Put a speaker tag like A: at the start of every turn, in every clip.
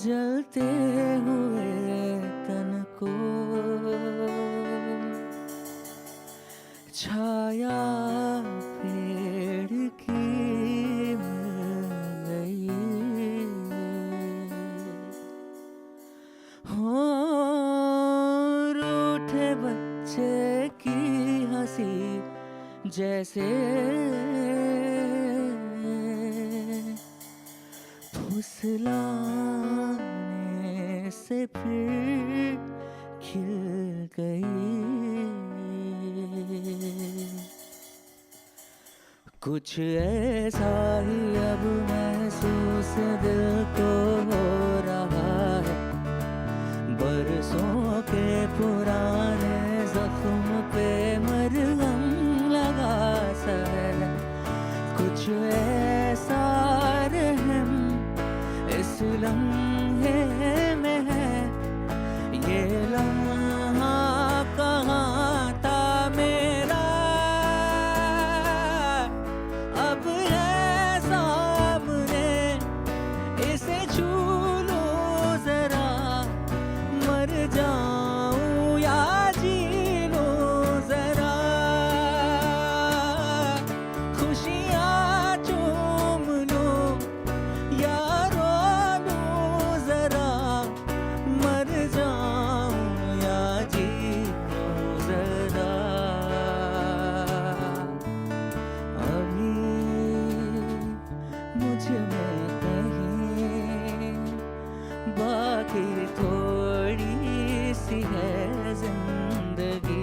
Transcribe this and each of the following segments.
A: जलते हुए तन को छाया पेड़ की मिल गई हो रूठे बच्चे की हंसी जैसे फुसलाने से फिर खिल गई कुछ ऐसा ही अब महसूस दिल को हो रहा है बरसों के पुराने जख्म पे मरहम लगा सा है कुछ ऐसा रहम इस लम्हे में है ये लम्हा कहाँ था मेरा अब है सामने इसे छू लूं जरा मर जाऊं या जी लूं जरा खुशियाँ चूम लूं या थोड़ी सी है जिंदगी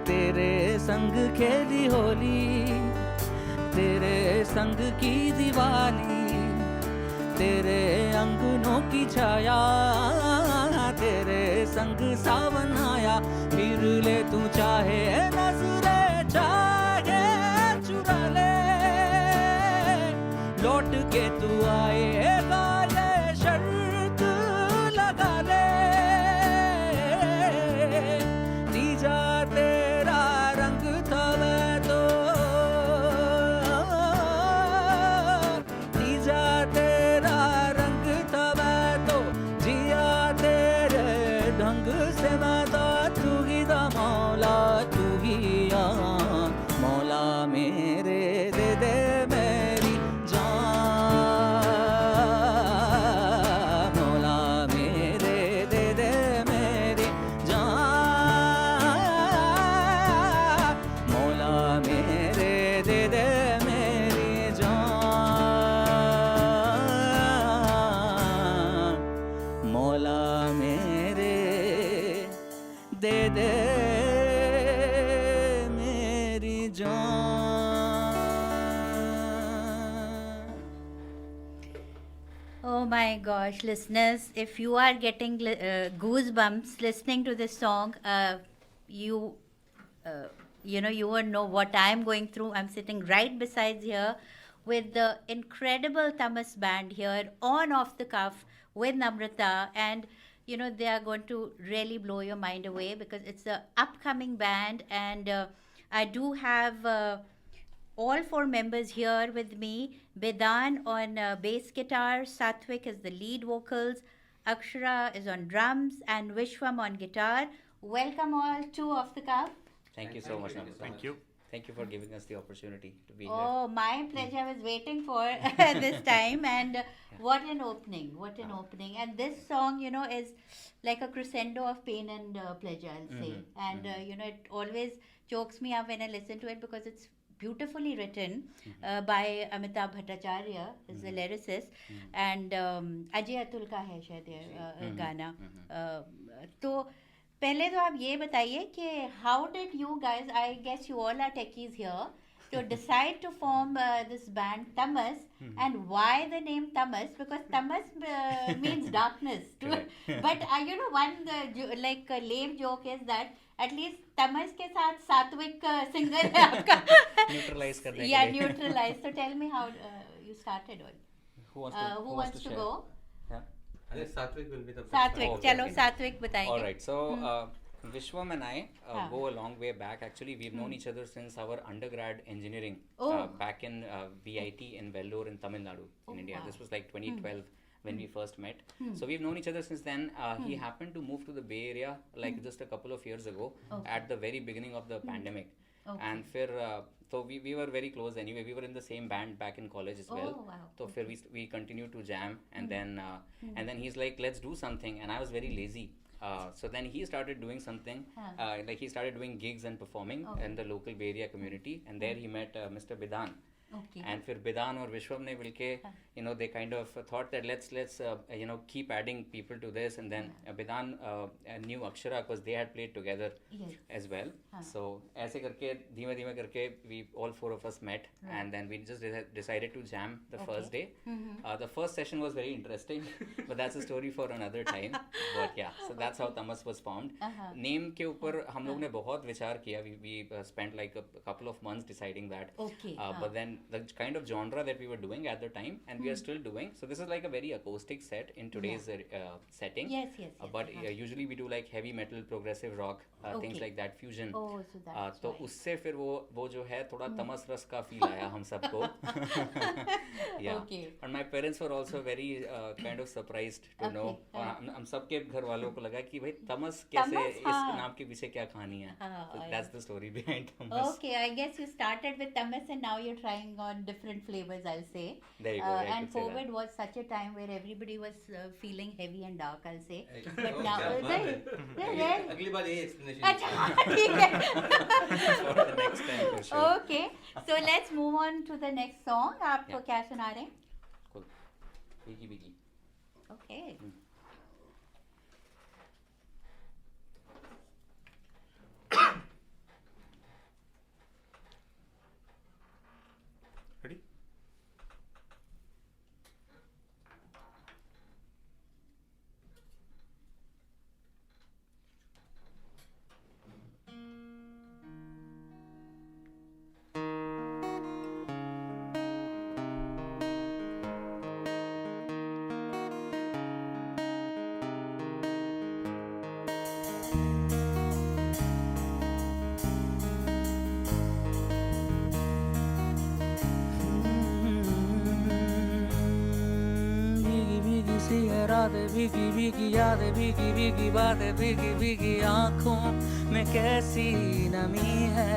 A: तेरे संग खेली होली तेरे संग की दिवाली तेरे अंगनों की छाया तेरे संग सावन आया फिर ले तू चाहे नजरे चाहे चुरा ले लौट के तू आएगा ये शर्त लगा ले तीजा तेरा रंग था मैं तो तीजा तेरा रंग था मैं तो जिया तेरे ढंग से मैं तो तू ही दा मौला तू ही मौला मेरे दे दे मेरी जान मौला मेरे दे दे मेरी जान मौला मेरे दे दे मेरी जान मौला मेरे दे दे मेरी जान
B: Oh my gosh, listeners, if you are getting goosebumps listening to this song, you know, you won't know what I'm going through. I'm sitting right beside here with the incredible Tamas Band here on Off the Cuff with Namrita, and you know, they are going to really blow your mind away because it's a upcoming band, and I do have all four members here with me. Bidan on bass guitar, Saattwik is the lead vocals, Akshara is on drums, and Vishwam on guitar. Welcome all to Off the Cuff.
C: Thank you so much.
D: Thank you.
C: Thank you for giving us the opportunity to be here.
B: Oh, my pleasure. I was waiting for this time, and what an opening! What an opening! And this song, you know, is like a crescendo of pain and pleasure, I'll say. And you know, it always chokes me up when I listen to it because it's beautifully written by Amitabh Bhattacharya, is the lyricist, and Ajay Atul का है शायद ये गाना. तो पहले तो आप ये बताइए कि how did you guys, I guess you all are techies here, to decide to form this band Tamas, and why the name Tamas? Because Tamas means darkness. But you know, one like lame joke is that at least Tamas के साथ Saattwik singer है आपका.
C: Neutralize करने के लिए.
B: Yeah, neutralize. So tell me how you started all.
C: Who wants to
B: go?
C: Yeah.
D: I think Saattwik will be the
B: Saattwik,
C: okay,
B: चलो
C: okay.
B: Saattwik बताएंगे.
C: All right. So Vishwam and I go a long way back. Actually, we've known each other since our undergrad engineering back in VIT in Vellore in Tamil Nadu in India.
B: Wow.
C: This was like 2012 when we first met. So we've known each other since then. He happened to move to the Bay Area like just a couple of years ago at the very beginning of the pandemic. And so we were very close anyway. We were in the same band back in college as well.
B: Wow.
C: So we continued to jam, and then he's like, let's do something, and I was very lazy. So then he started doing something, like he started doing gigs and performing in the local Bay Area community, and there he met Mr. Bidan.
B: Okay.
C: And फिर Bidan और Vishwam ने मिलके, you know, they kind of thought that let's you know, keep adding people to this, and then Bidan knew Akshara because they had played together as well. So ऐसे करके धीमे करके we all four of us met, and then we just decided to jam the first day. The first session was very interesting, but that's a story for another time. But yeah, so that's how Tamas was formed. Name के ऊपर हम लोग ने बहुत विचार किया. We spent like a couple of months deciding that.
B: Okay.
C: But then the kind of genre that we were doing at the time, and we are still doing. So this is like a very acoustic set in today's setting.
B: Yes.
C: But usually we do like heavy metal, progressive rock, things like that, fusion.
B: Oh, so that's
C: तो
B: why.
C: उससे फिर वो जो है थोड़ा तमस रस का feel आया हम सबको. Yeah.
B: Okay.
C: And my parents were also very kind of surprised to know. और हम सबके घर वालों को लगा कि भाई तमस कैसे, इस नाम के पीछे क्या कहानी है. So that's the story behind Tamas.
B: Okay, I guess you started with Tamas and now you're trying on different flavors, I'll say.
C: There you go.
B: And COVID was such a time where everybody was feeling heavy and dark, I'll say.
D: Oh,
B: But now,
D: अगली बार ये explanation.
B: अच्छा, ठीक है.
C: For the next time for sure.
B: Okay, so let's move on to the next song. आपको क्या सुना रहे हैं?
C: Cool. Biggie.
B: Okay.
D: Ready?
A: रातें भीगी यादें भीगी बातें भीगी आँखों में कैसी नमी है.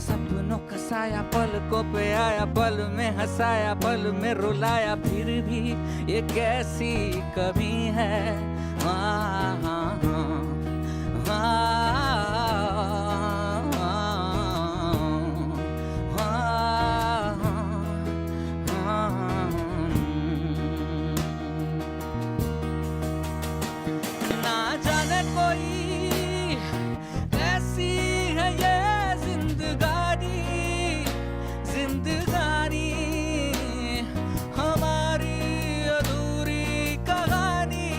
A: सपनों का साया पलकों पे आया, पल में हंसाया, पल में रुलाया, फिर भी ये कैसी कमी है. ना जाने कोई कैसी है ये जिंदगानी हमारी अधूरी कहानी.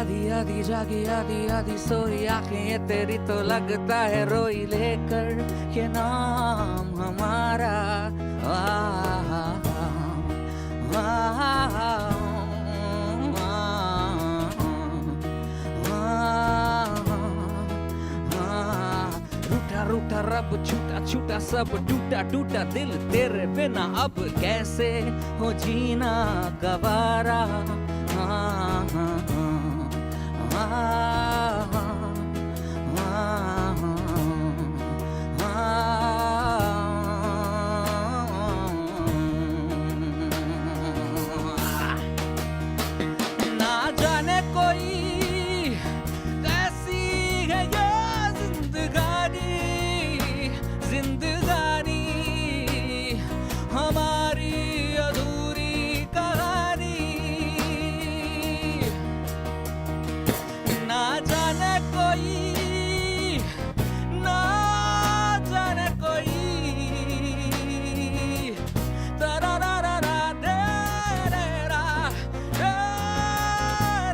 A: आधी आधी जागी आधी आधी सोई आंखें ये तेरी तो लगता है रोई लेकर ये नाम हमारा रूठा रूठा रब छूटा छूटा सब टूटा टूटा दिल तेरे बिना अब कैसे हो जीना गवारा ना जाने कोई कैसी है ये जिंदगानी जिंदगानी हमारी अधूरी कहानी ना जाने कोई ना जाने कोई तरा रा रा रा दे रे रा दे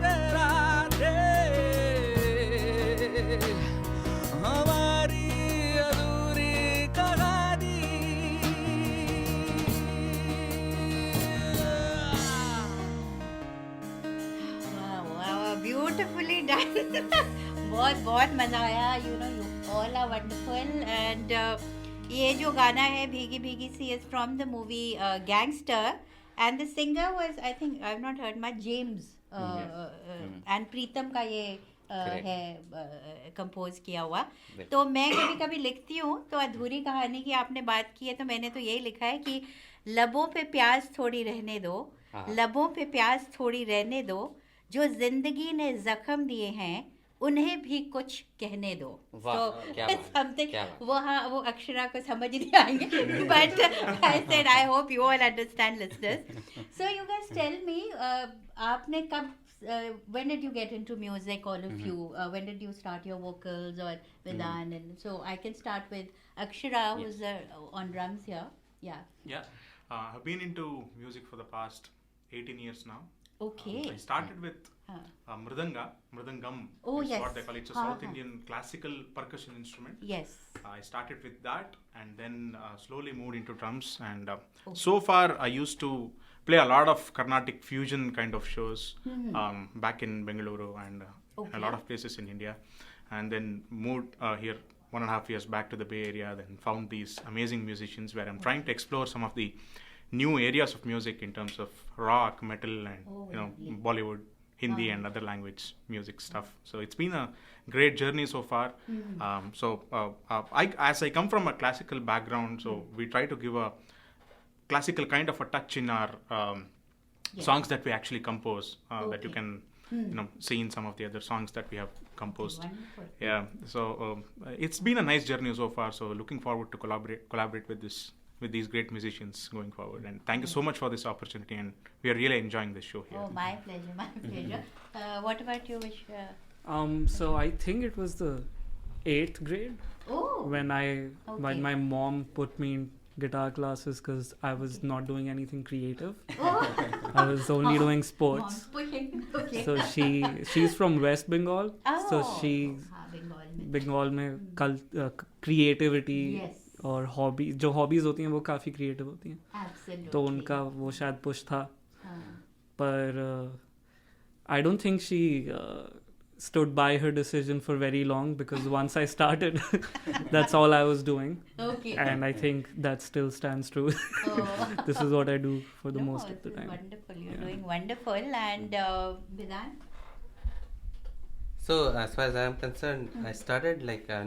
A: रे रा दे हमारी अधूरी कहानी
B: Wow, beautifully done. बहुत बहुत मजा आया. You know, you all are wonderful. And ये जो गाना है भीगी भीगी सी is from the movie Gangster, and the singer was, I think, I've not heard much, James and प्रीतम का ये है कंपोज किया हुआ. तो मैं कभी कभी लिखती हूँ तो अधूरी कहानी की आपने बात की है तो मैंने तो यही लिखा है कि लबों पे प्यास थोड़ी रहने दो, लबों पे प्यास थोड़ी रहने दो, जो जिंदगी ने जख्म दिए हैं उन्हें भी कुछ कहने दो. समथिंग वो अक्षरा को समझ नहीं आएंगे, but I said I hope you all understand listeners. So you guys tell me, आपने कब when did you get into music, all of you? When did you start your vocals or Bidan? And so I can start with Akshara, who's on drums here. Yeah.
E: I've been into music for the past 18 years now.
B: Okay.
E: I started with mridangam.
B: Oh,
E: is
B: yes.
E: what they call it. It's a South Indian classical percussion instrument.
B: Yes.
E: I started with that and then slowly moved into drums. And so far, I used to play a lot of Carnatic fusion kind of shows back in Bengaluru and a lot of places in India. And then moved here 1.5 years back to the Bay Area, then found these amazing musicians where I'm trying to explore some of the new areas of music in terms of rock, metal, and Bollywood, Hindi, and other language music stuff. So it's been a great journey so far. As I come from a classical background, so we try to give a classical kind of a touch in our songs that we actually compose, that you can see in some of the other songs that we have composed.
B: Wonderful.
E: Yeah, so it's been a nice journey so far. So looking forward to collaborate with these great musicians going forward. And thank you so much for this opportunity. And we are really enjoying this show here.
B: Oh, my pleasure, my pleasure. What about you, Vish?
F: So I think it was the 8th grade when my mom put me in guitar classes because I was not doing anything creative. I was only doing sports.
B: Okay.
F: So she's from West Bengal. So she's Bengal में creativity और hobby जो hobbies होती हैं वो काफ़ी creative होती हैं. तो उनका वो शायद पुश था. पर I don't think she stood by her decision for very long because once I started, that's all I was doing.
B: Okay.
F: And I think that still stands true. This is what I do for the most of the time.
B: Wonderful. You're doing wonderful. And Bidan?
D: So as far as I am concerned, I started like I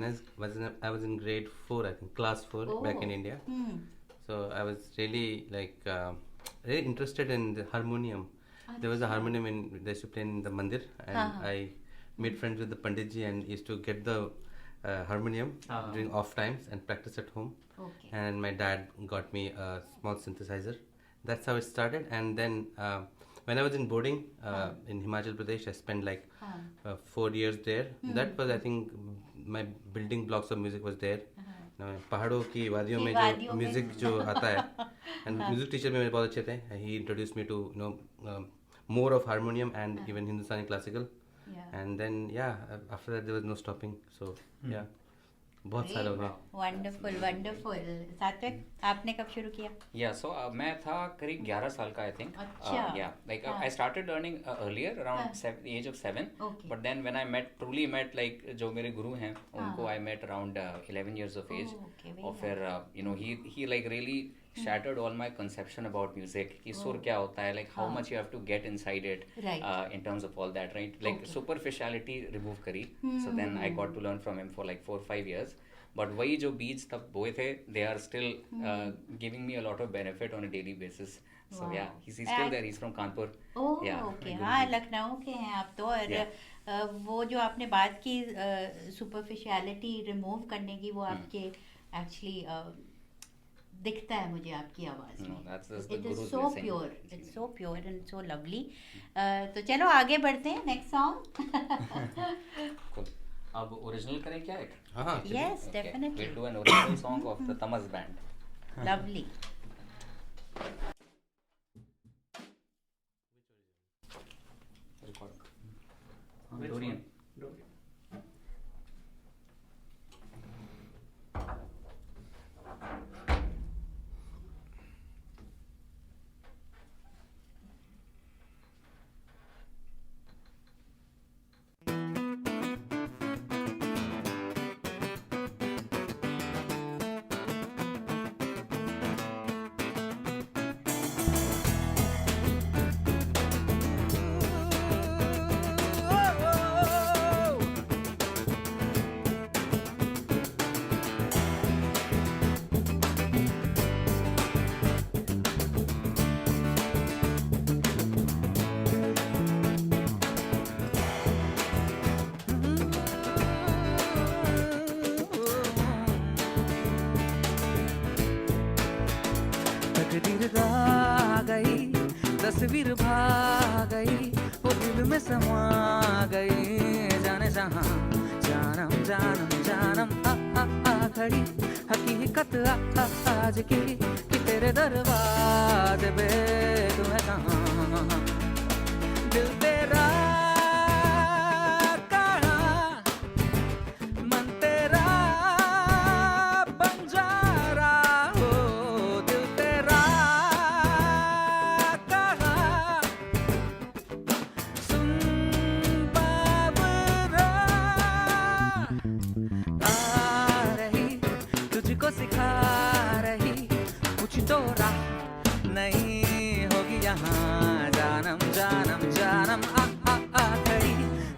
D: was in grade 4, I think class 4 back in India. So I was really really interested in the harmonium. There was a harmonium they used to play in the mandir, and I made friends with the Panditji and used to get the harmonium during off times and practice at home.
B: Okay.
D: And my dad got me a small synthesizer. That's how it started. And then when I was in boarding in Himachal Pradesh, I spent 4 years there. That was, I think, my building blocks of music was there. पहाड़ों की वादियों में जो music जो आता है, and music teacher मेरे बहुत अच्छे थे. He introduced me to more of harmonium and even Hindustani classical. and then after that there was no stopping. So बहुत साल हो गए.
B: Wonderful, wonderful. सात्विक, आपने कब शुरू किया?
C: Yeah, so मैं था करीब 11 साल का, I think.
B: अच्छा.
C: Like I started learning earlier around the age of 7.
B: Okay.
C: But then when I truly met like जो मेरे गुरु हैं, उनको I met around 11 years of age.
B: Okay, very
C: और फिर he like really shattered all my conception about music. कि सुर क्या होता है, like how much you have to get inside it, in terms of all that, right? Like superficiality remove करी. So then I got to learn from him for like 4-5 years. But वही जो बीज तब बोए थे, they are still giving me a lot of benefit on a daily basis. So yeah, he's still there. He's from Kanpur.
B: Oh, okay. हाँ, लखनऊ के हैं आप तो. और वो जो आपने बात की superficiality remove करने की, वो आपके actually दिखता है मुझे आपकी आवाज़ में. It is so pure. It's so pure and so lovely. तो चलो आगे बढ़ते हैं. Next song.
C: अब ओरिजिनल करें क्या एक?
D: हाँ.
B: Yes, definitely.
C: We'll do an original song of the Tamas Band.
B: Lovely.
C: Record. Dorian.
A: तकदीर आ गई, तस्वीर भाग गई, वो दिल में समा गई. जाने जहां जानम जानम जानम आ खड़ी हकीकत आज की कि तेरे दरवाजे पे तू है कहाँ. दिल तेरा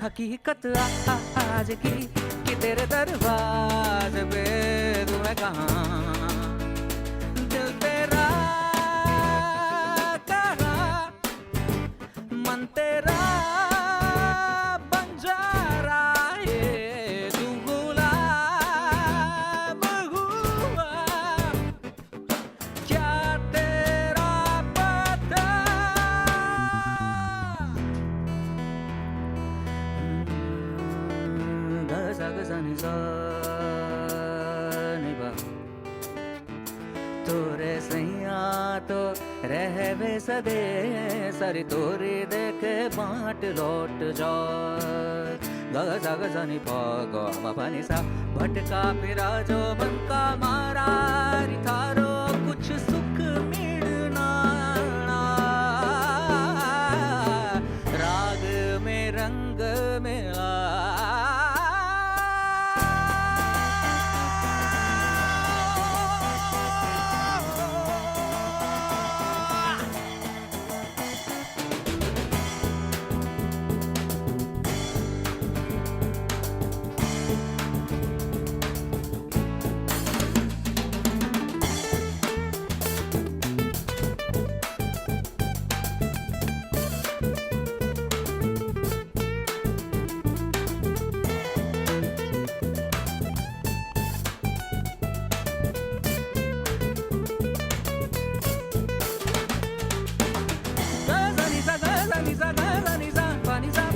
A: हकीकत आज की कि तेरे दरवाजे पे तू है कहाँ. दिल तेरा कहाँ, मन तेरा बंजारा, ये तू गुलाब हुआ क्या तेरा पता. तोरे सैया तो रहवे सदे सारी तोरी देखे बाट लौट जा. गजा गजा नि पग मपनि सा भटका फिरा जो मन का मारा थारो कुछ सुख मिलना. राग में रंग मिला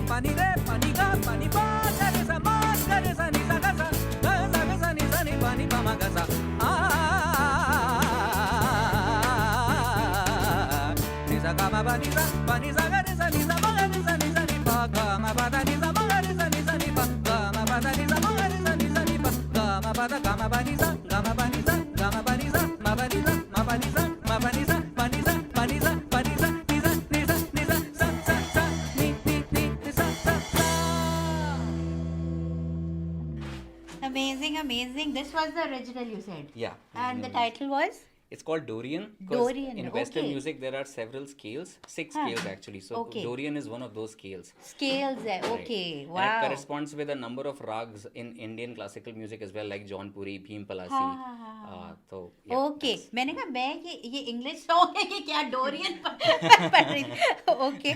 A: pani re pani ga pani pa ga re sa ma ga re sa ni sa ga sa ni sa ni pani pa ma ga sa ni sa ga ma pa ni sa ga re sa ni sa ma ga ni sa ni pa ga ma pa da ni sa ma ma pa ni sa ga ma pa ni sa ma pa ni sa ma pa ni sa ma pa ni sa pa ni sa pa ni sa pa ni sa ni sa ni sa ni sa sa ni sa sa.
B: Amazing. This was the original you said.
C: Yeah.
B: And the title was?
C: It's called Dorian. 'Cause
B: Dorian,
C: in Western
B: okay.
C: music, there are several scales, 6 scales actually. So
B: Okay.
C: Dorian is one of those scales.
B: Scales hai.
C: Right.
B: Okay.
C: And
B: Wow.
C: it corresponds with a number of rags in Indian classical music as well, like Jaunpuri, Bhim Palasi. So yeah,
B: Okay.
C: that's-
B: मैंने कहा मैं ये English song है कि क्या Dorian पढ़ रही थी. Okay.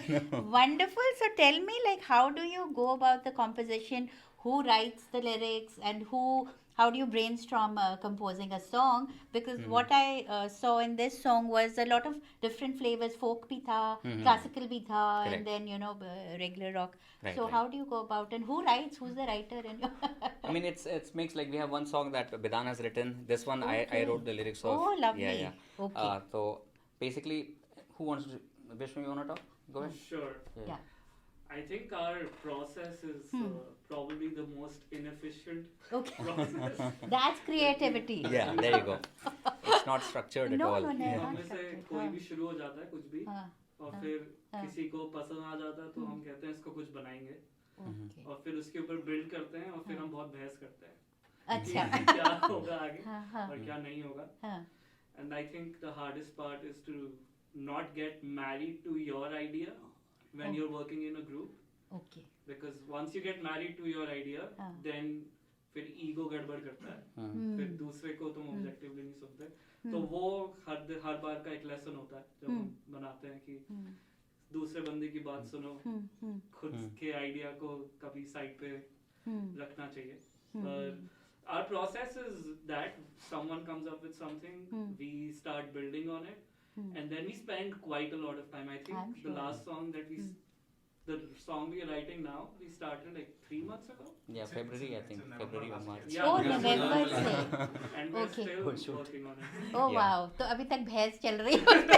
B: Wonderful. So tell me, like, how do you go about the composition? Who writes the lyrics and how do you brainstorm composing a song? Because what I saw in this song was a lot of different flavors. Folk bhi tha, classical bhi tha,
C: Correct.
B: and then regular rock.
C: Right,
B: So
C: right.
B: how do you go about, and who writes? Who's the writer? And
C: I mean, it's mixed. Like we have one song that Bidan has written. This one I
B: Okay.
C: wrote the lyrics of.
B: Oh, lovely.
C: Yeah.
B: Okay.
C: So basically, who wants to? Vishwam, you wanna talk? Go ahead.
F: Sure.
B: yeah.
F: I think our process is probably the most inefficient
B: Okay.
F: process.
B: That's creativity.
C: Yeah, there you go. It's not structured at
B: No,
C: all.
B: no, no.
F: हम में से कोई भी शुरू हो जाता है कुछ भी
B: हाँ.
F: और फिर किसी को पसंद आ जाता है तो हम कहते हैं इसको कुछ बनाएंगे
B: Okay.
F: और फिर उसके ऊपर बिल्ड करते हैं और फिर हम बहुत बहस करते हैं
B: अच्छा.
F: कि क्या होगा आगे
B: हाँ.
F: और क्या नहीं होगा.
B: हाँ.
F: And I think the hardest part is to not get married to your idea when you're working in a group,
B: Okay.
F: because once you get married to your idea, then फिर ईगो गड़बड़ करता है, फिर दूसरे को तुम objectively नहीं सुनते, तो वो हर बार का एक लेसन होता है जब हम बनाते हैं कि दूसरे बंदे की बात सुनो, खुद के आइडिया को कभी साइड पे रखना चाहिए. But our process is that someone comes up with something, we start building on it, and then we spend quite a lot of time. I think
B: I'm
F: the
B: sure.
F: last song that the song we are writing now, we started like 3 months ago.
C: Yeah, February I think. February or March.
F: Yeah,
B: Oh,
F: because-
B: November से.
F: And we're
B: Okay.
F: still working on it.
B: Oh
C: Yeah.
B: wow. तो अभी तक बहस चल रही है उस पे.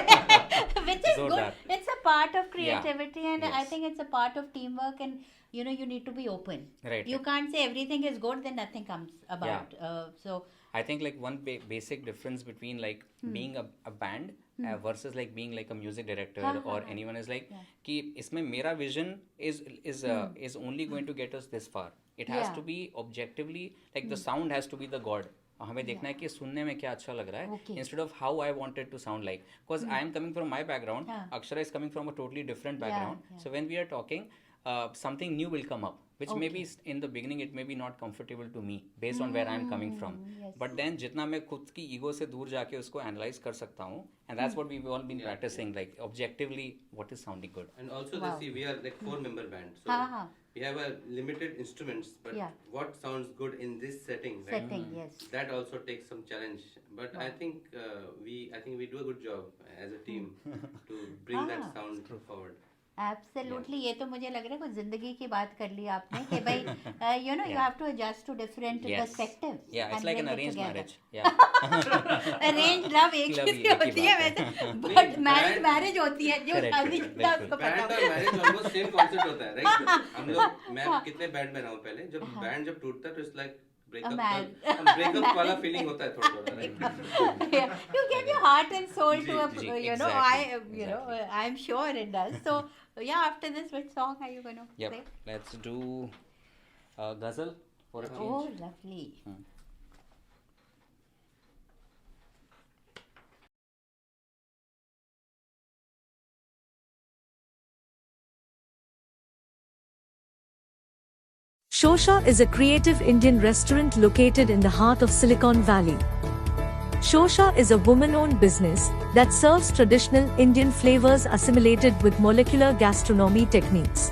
B: Which is
C: जोरदार.
B: good. It's a part of creativity, and I
C: Yes.
B: think it's a part of teamwork, and you need to be open.
C: Right,
B: You
C: right.
B: can't say everything is good, then nothing comes about. So
C: I think like one basic difference between like being a band versus like being like a music director or anyone is like कि इसमें मेरा vision is only going to get us this far. It has
B: Yeah.
C: to be objectively like the sound has to be the god. हमें देखना है कि सुनने में क्या अच्छा लग रहा है
B: Okay.
C: instead of how I want it to sound like. Because I am coming from my background, Akshara is coming from a totally different background.
B: yeah.
C: So when we are talking, something new will come up, which maybe in the beginning it may be not comfortable to me based on where I am coming from.
B: yes.
C: But then जितना मैं खुद की ego से दूर जाके उसको analyze कर सकता हूँ, and that's what we've all been practicing, like objectively what is sounding good.
D: And also,
B: Wow.
D: see, we are like 4-member band, so
B: हाँ.
D: we have a limited instruments. But
B: Yeah.
D: what sounds good in this setting? Right?
B: Setting, yes.
D: That also takes some challenge. But I think we do a good job as a team to bring that sound forward.
B: Absolutely. ये तो मुझे लग रहा है कुछ जिंदगी की बात कर ली आपने कि भाई you have to adjust to different
C: Yes.
B: perspectives.
C: Yeah, it's
B: and
C: like
B: bring
C: an
B: it
C: arranged
B: together.
C: marriage. Yeah.
B: Arranged love एक
C: Love
B: चीज
C: एक ही
B: होती है
C: बात है.
B: वैसे, but marriage
D: band-
B: marriage होती है जो
C: Correct,
B: शादी
C: correct,
B: शुदा
C: बिल्कुल.
B: उसको पता
D: बैंड
B: होता
D: और
B: है.
D: मैरिज ऑलमोस्ट सेम कॉन्सेप्ट होता है, राइट? हम लोग, मैं कितने बैंड में रहा हूँ पहले, जब बैंड जब टूटता है तो इट्स लाइक ब्रेकअप वाला फीलिंग होता है थोड़ा, right?
B: Yeah, you get your heart and soul to a,
C: जी,
B: exactly. I'm sure it does. So yeah, after this, which song are you going to
C: Yep.
B: play?
C: Let's do ghazal for a change.
B: Oh, lovely.
G: Shosha is a creative Indian restaurant located in the heart of Silicon Valley. Shosha is a woman-owned business that serves traditional Indian flavors assimilated with molecular gastronomy techniques.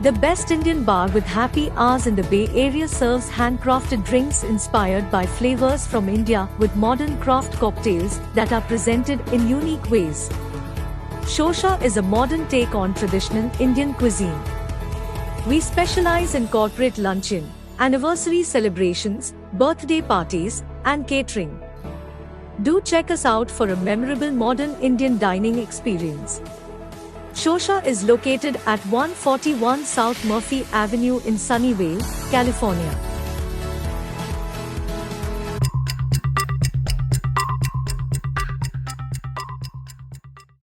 G: The best Indian bar with happy hours in the Bay Area serves handcrafted drinks inspired by flavors from India with modern craft cocktails that are presented in unique ways. Shosha is a modern take on traditional Indian cuisine. We specialize in corporate luncheon, anniversary celebrations, birthday parties, and catering. Do check us out for a memorable modern Indian dining experience. Shosha is located at 141 South Murphy Avenue in Sunnyvale, California.